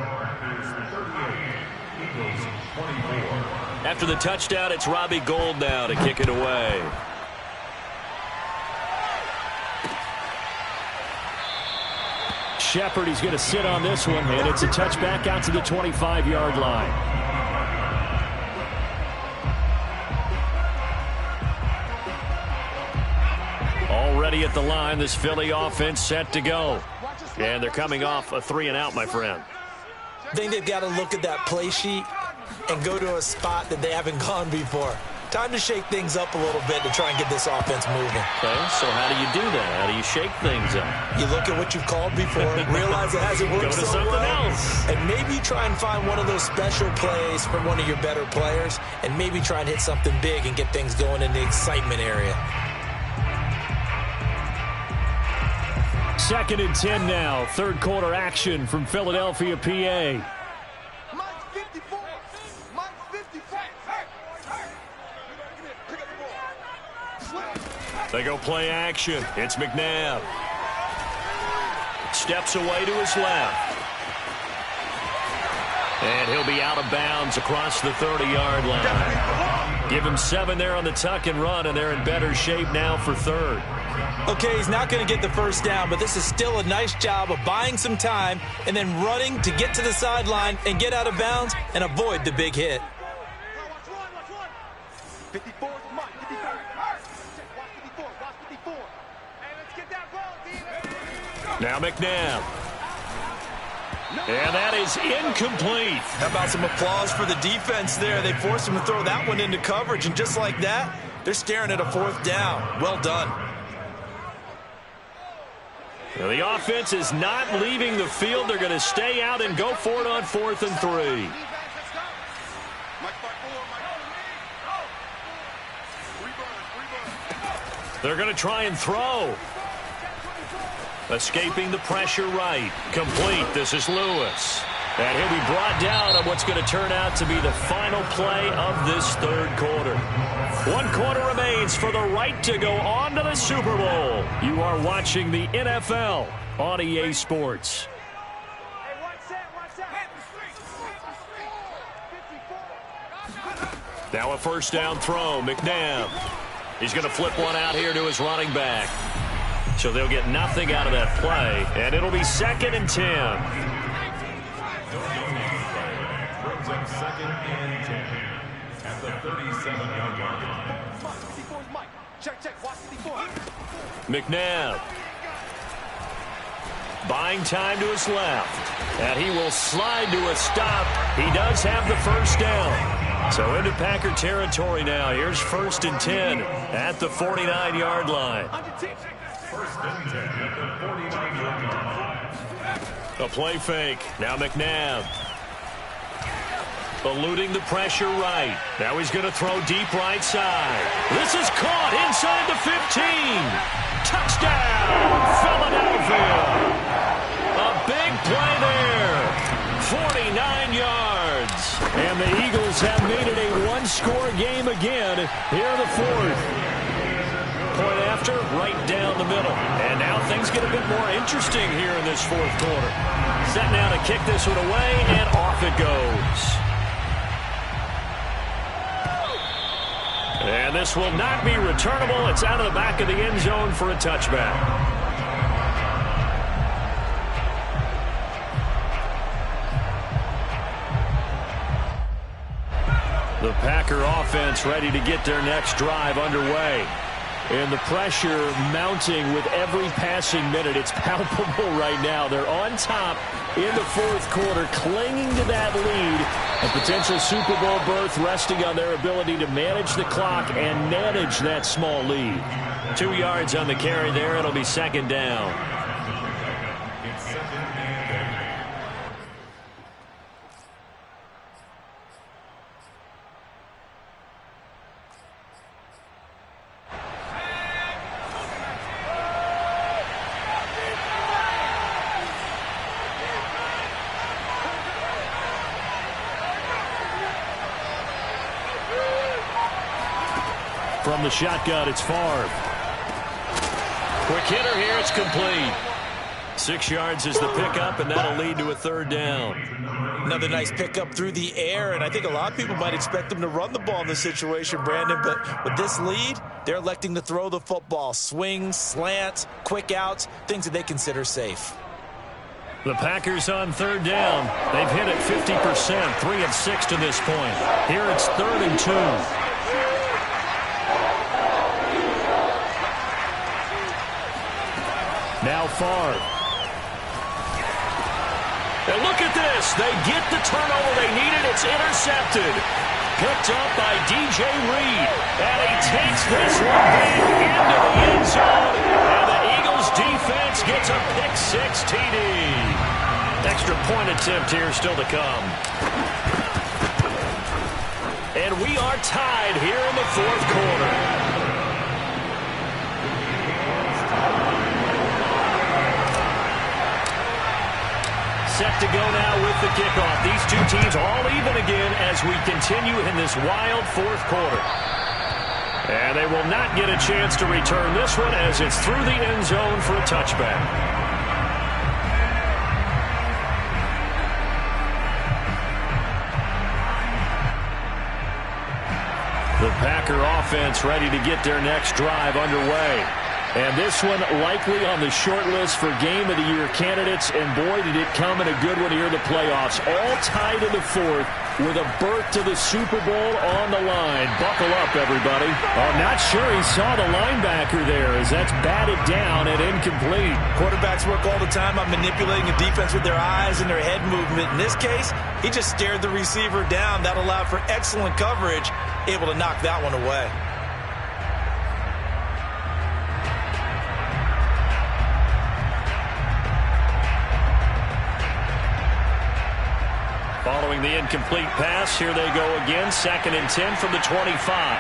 After the touchdown, it's Robbie Gould now to kick it away. Shepard, he's going to sit on this one, and it's a touchback out to the 25-yard line. Already at the line, this Philly offense set to go. And they're coming off a 3-and-out, my friend. I think they've got to look at that play sheet and go to a spot that they haven't gone before. Time to shake things up a little bit to try and get this offense moving. Okay, so how do you do that? How do you shake things up? You look at what you've called before, realize it hasn't worked Go to so something well, else. and maybe try and find one of those special plays from one of your better players, and maybe try and hit something big and get things going in the excitement area. 2nd and 10 now. Third quarter action from Philadelphia, PA. They go play action. It's McNabb. Steps away to his left. And he'll be out of bounds across the 30-yard line. Give him 7 there on the tuck and run, and they're in better shape now for third. Okay, he's not going to get the first down, but this is still a nice job of buying some time and then running to get to the sideline and get out of bounds and avoid the big hit. Now McNabb. And that is incomplete. How about some applause for the defense there? They forced him to throw that one into coverage, and just like that, they're staring at a 4th down. Well done. Now the offense is not leaving the field. They're going to stay out and go for it on 4th and 3. They're going to try and throw. Escaping the pressure right. Complete. This is Lewis. And he'll be brought down on what's going to turn out to be the final play of this third quarter. 1 quarter remains for the right to go on to the Super Bowl. You are watching the NFL on EA Sports. Now a first down throw. McNabb. He's going to flip one out here to his running back. So they'll get nothing out of that play, and it'll be 2nd and 10. Brings up 2nd and 10 at the 37-yard line. McNabb. Buying time to his left. And he will slide to a stop. He does have the first down. So into Packer territory now. Here's 1st and 10 at the 49-yard line. 1st and 10 at the 49-yard line. A play fake. Now McNabb. Eluding the pressure right. Now he's going to throw deep right side. This is caught inside the 15. Touchdown, Philadelphia. A big play there. 49 yards. And the Eagles have made it a one-score game again here in the 4th. Point after, right down the middle. And now things get a bit more interesting here in this 4th quarter. Set now to kick this one away, and off it goes. And this will not be returnable. It's out of the back of the end zone for a touchback. The Packer offense ready to get their next drive underway. And the pressure mounting with every passing minute. It's palpable right now. They're on top in the 4th quarter, clinging to that lead. A potential Super Bowl berth resting on their ability to manage the clock and manage that small lead. 2 yards on the carry there. It'll be 2nd down. It's 2nd and 10. From the shotgun, it's Favre. Quick hitter here, it's complete. 6 yards is the pickup, and that'll lead to a third down. Another nice pickup through the air, and I think a lot of people might expect them to run the ball in this situation, Brandon, but with this lead, they're electing to throw the football. Swings, slants, quick outs, things that they consider safe. The Packers on third down. They've hit it 50%, 3 of 6 to this point. Here it's 3rd and 2. Now Favre. And look at this. They get the turnover they needed. It's intercepted. Picked up by DJ Reed. And he takes this one back into the end zone. And the Eagles defense gets a pick-6 TD. Extra point attempt here still to come. And we are tied here in the 4th quarter. Set to go now with the kickoff. These two teams all even again as we continue in this wild 4th quarter. And they will not get a chance to return this one as it's through the end zone for a touchback. The Packer offense ready to get their next drive underway. And this one likely on the short list for Game of the Year candidates. And boy, did it come in a good one here in the playoffs. All tied in the 4th with a berth to the Super Bowl on the line. Buckle up, everybody. I'm not sure he saw the linebacker there as that's batted down and incomplete. Quarterbacks work all the time on manipulating a defense with their eyes and their head movement. In this case, he just stared the receiver down. That allowed for excellent coverage, able to knock that one away. Following the incomplete pass, here they go again. 2nd and 10 from the 25.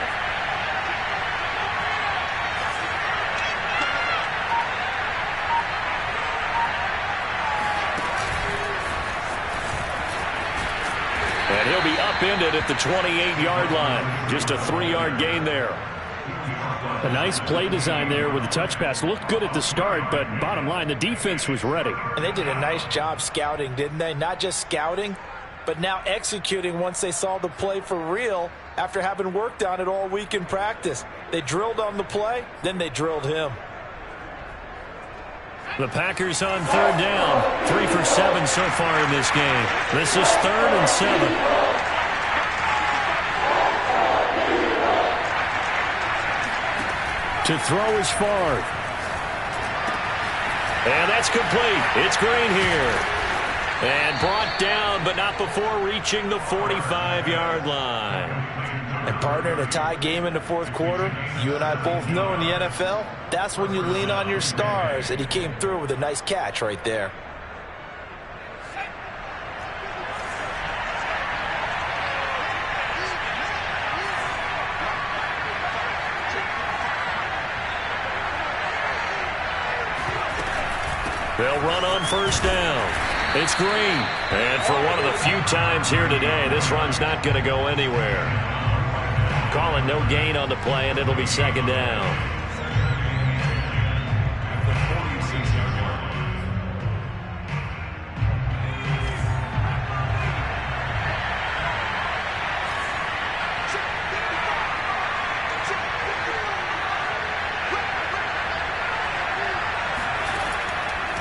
And he'll be upended at the 28-yard line. Just a 3-yard gain there. A nice play design there with the touch pass. Looked good at the start, but bottom line, the defense was ready. And they did a nice job scouting, didn't they? Not just scouting, but now executing once they saw the play for real after having worked on it all week in practice. They drilled on the play, then they drilled him. The Packers on third down. 3 for 7 so far in this game. This is 3rd and 7. To throw is Favre. And that's complete. It's Green here. And brought down, but not before reaching the 45-yard line. And partner, in a tie game in the 4th quarter, you and I both know in the NFL, that's when you lean on your stars. And he came through with a nice catch right there. They'll run on 1st down. It's Green. And for one of the few times here today, this run's not going to go anywhere. Calling no gain on the play, and it'll be 2nd down.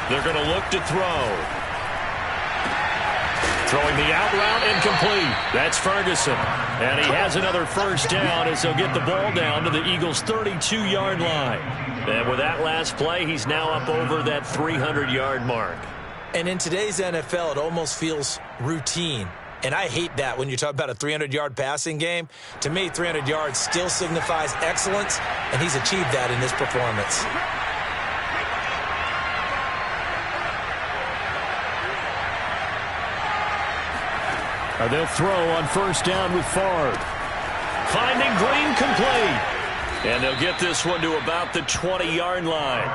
They're going to look to throw. Throwing the out route incomplete. That's Ferguson. And he has another 1st down as he'll get the ball down to the Eagles' 32-yard line. And with that last play, he's now up over that 300-yard mark. And in today's NFL, it almost feels routine. And I hate that when you talk about a 300-yard passing game. To me, 300 yards still signifies excellence, and he's achieved that in this performance. They'll throw on 1st down with Favre. Finding Green complete. And they'll get this one to about the 20-yard line.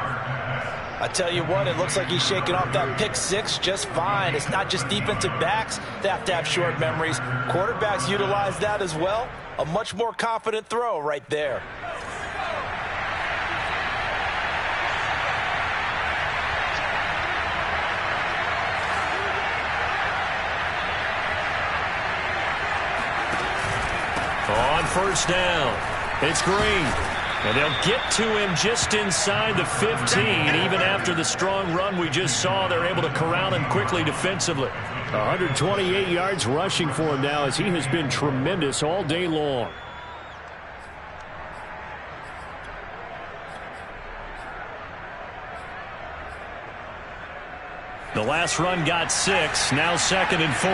I tell you what, it looks like he's shaking off that pick-6 just fine. It's not just defensive backs that have to have short memories. Quarterbacks utilize that as well. A much more confident throw right there. On first down, it's Green. And they'll get to him just inside the 15. Even after the strong run we just saw, they're able to corral him quickly defensively. 128 yards rushing for him now as he has been tremendous all day long. The last run got 6, now 2nd and 4.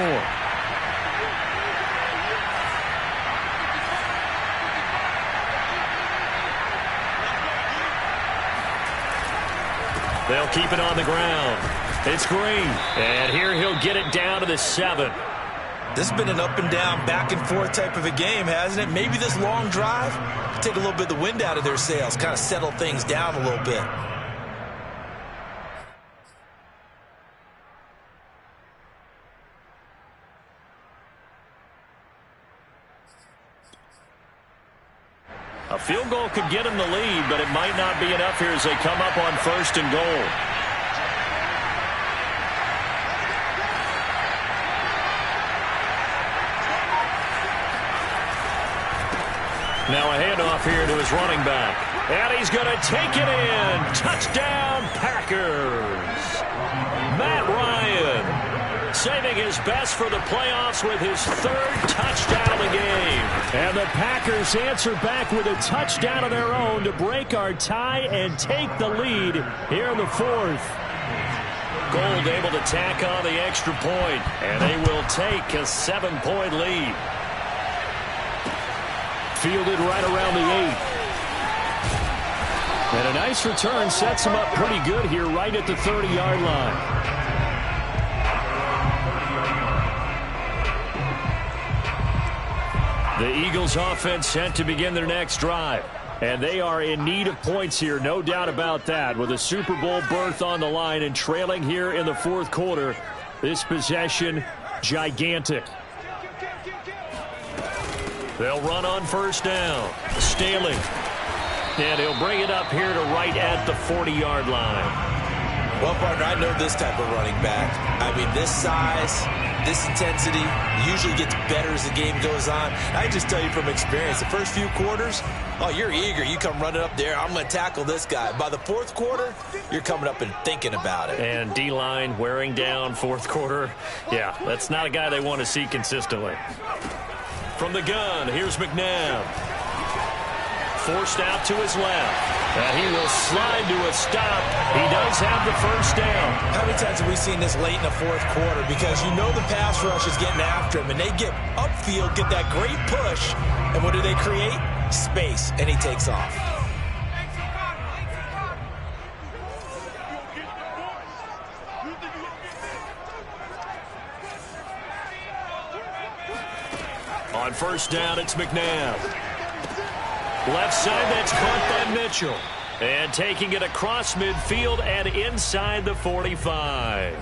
They'll keep it on the ground. It's Green. And here he'll get it down to the 7. This has been an up and down, back and forth type of a game, hasn't it? Maybe this long drive can take a little bit of the wind out of their sails, kind of settle things down a little bit. A field goal could get him the lead, but it might not be enough here as they come up on 1st and goal. Now a handoff here to his running back. And he's going to take it in. Touchdown, Packers. Matt Ryan saving his best for the playoffs with his 3rd touchdown of the game. And the Packers answer back with a touchdown of their own to break our tie and take the lead here in the 4th. Gold able to tack on the extra point, and they will take a 7-point lead. Fielded right around the 8. And a nice return sets him up pretty good here right at the 30-yard line. The Eagles offense set to begin their next drive. And they are in need of points here, no doubt about that. With a Super Bowl berth on the line and trailing here in the 4th quarter. This possession, gigantic. They'll run on 1st down. Staley. And he'll bring it up here to right at the 40-yard line. Well, partner, I know this type of running back. I mean, this size, this intensity usually gets better as the game goes on. I just tell you from experience, the first few quarters, oh, you're eager. You come running up there, I'm going to tackle this guy. By the 4th quarter, you're coming up and thinking about it. And D-line wearing down 4th quarter. Yeah, that's not a guy they want to see consistently. From the gun, here's McNabb. Forced out to his left. And he will slide to a stop. He does have the 1st down. How many times have we seen this late in the 4th quarter? Because you know the pass rush is getting after him, and they get upfield, get that great push, and what do they create? Space, and he takes off. On 1st down, it's McNabb. Left side, that's caught by Mitchell. And taking it across midfield and inside the 45.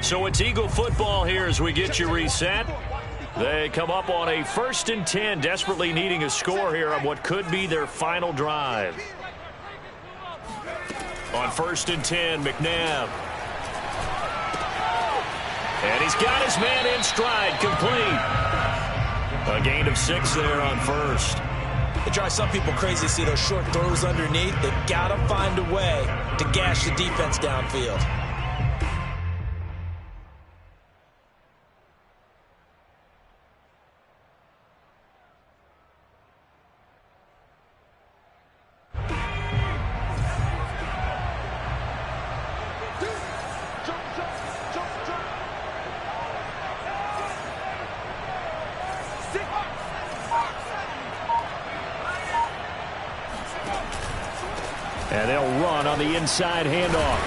So it's Eagle football here as we get you reset. They come up on a 1st and 10, desperately needing a score here on what could be their final drive. On 1st and 10, McNabb. And he's got his man in stride, complete. A gain of 6 there on 1st. It drives some people crazy to see those short throws underneath. They've got to find a way to gash the defense downfield. And they'll run on the inside handoff.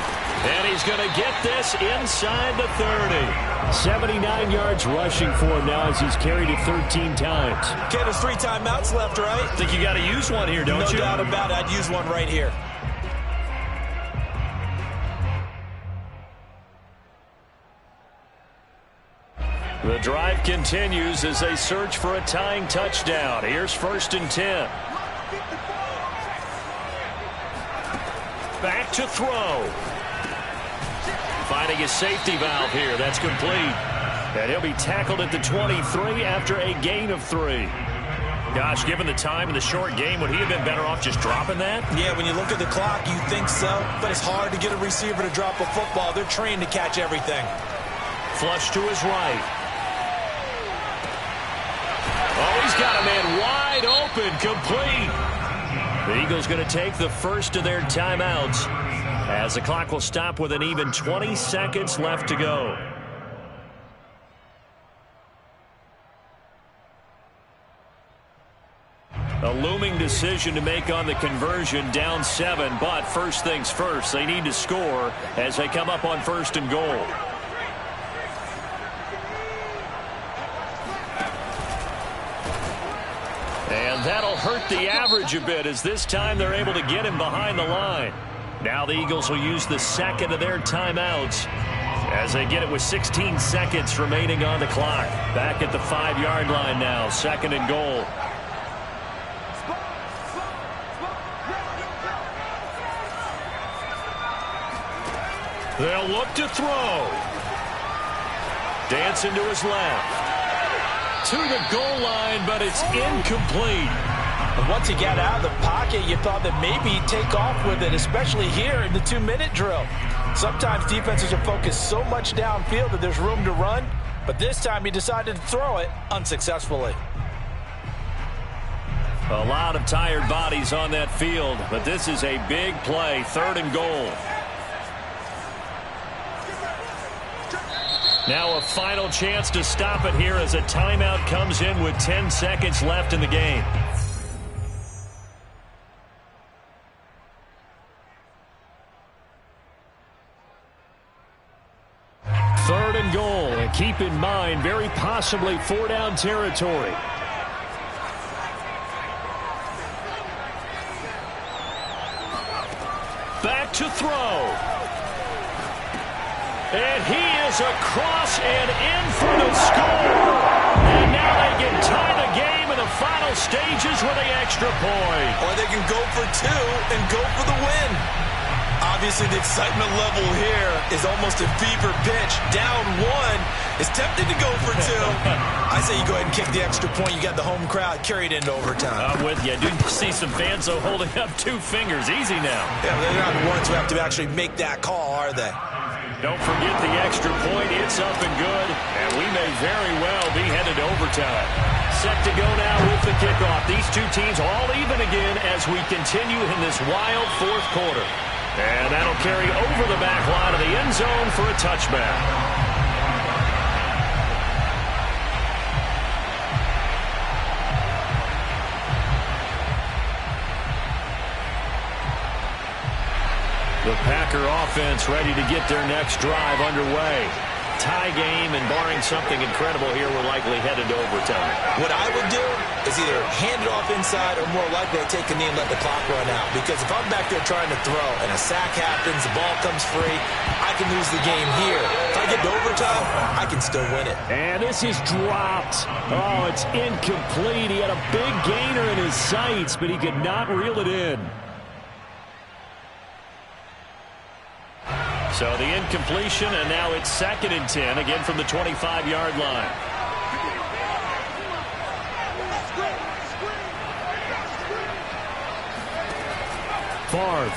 And he's going to get this inside the 30. 79 yards rushing for him now as he's carried it 13 times. Okay, there's 3 timeouts left, right? Think you got to use one here, don't you? No doubt about it. I'd use one right here. The drive continues as they search for a tying touchdown. Here's 1st and 10. Back to throw. Finding his safety valve here. That's complete. And he'll be tackled at the 23 after a gain of 3. Gosh, given the time in the short game, would he have been better off just dropping that? Yeah, when you look at the clock, you think so. But it's hard to get a receiver to drop a football. They're trained to catch everything. Flush to his right. Oh, he's got a man wide open, complete. The Eagles going to take the first of their timeouts as the clock will stop with an even 20 seconds left to go. A looming decision to make on the conversion, down 7, but first things first, they need to score as they come up on 1st and goal. And that'll hurt the average a bit as this time they're able to get him behind the line. Now the Eagles will use the second of their timeouts as they get it with 16 seconds remaining on the clock. Back at the 5-yard line now, 2nd and goal. They'll look to throw. Dancing to his left. To the goal line, but it's incomplete. And once he got out of the pocket, you thought that maybe he'd take off with it, especially here in the 2-minute drill. Sometimes defenses are focused so much downfield that there's room to run, but this time he decided to throw it unsuccessfully. A lot of tired bodies on that field, but this is a big play, 3rd and goal. Now a final chance to stop it here as a timeout comes in with 10 seconds left in the game. Third and goal, and keep in mind, very possibly 4-down territory. Back to throw. And he is across and in for the score. And now they can tie the game in the final stages with the extra point. Or they can go for 2 and go for the win. Obviously, the excitement level here is almost a fever pitch. Down 1 is tempted to go for 2. I say you go ahead and kick the extra point. You got the home crowd carried into overtime. I'm with you. I do see some fans, though, holding up 2 fingers. Easy now. Yeah, they're not the ones who have to actually make that call, are they? Don't forget the extra point. It's up and good, and we may very well be headed to overtime. Set to go now with the kickoff. These two teams all even again as we continue in this wild 4th quarter. And that'll carry over the back line of the end zone for a touchback. The Packer offense ready to get their next drive underway. Tie game, and barring something incredible here, we're likely headed to overtime. What I would do is either hand it off inside or more likely to take a knee and let the clock run out. Because if I'm back there trying to throw and a sack happens, the ball comes free, I can lose the game here. If I get to overtime, I can still win it. And this is dropped. Oh, it's incomplete. He had a big gainer in his sights, but he could not reel it in. So the incompletion, and now it's 2nd and 10, again from the 25-yard line. Favre.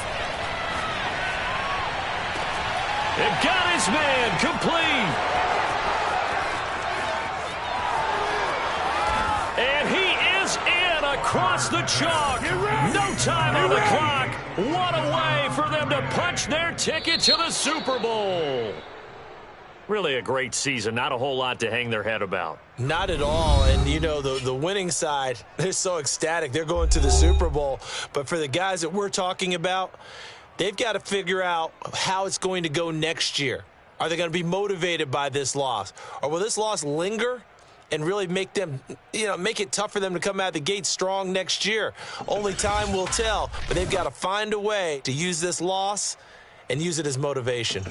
It got his man, complete. And he is in across the chalk. No time on the clock. What a way for them to punch their ticket to the Super Bowl. Really a great season. Not a whole lot to hang their head about. Not at all. And, you know, the winning side, they're so ecstatic. They're going to the Super Bowl. But for the guys that we're talking about, they've got to figure out how it's going to go next year. Are they going to be motivated by this loss? Or will this loss linger and really make them, make it tough for them to come out of the gate strong next year? Only time will tell. But they've got to find a way to use this loss and use it as motivation.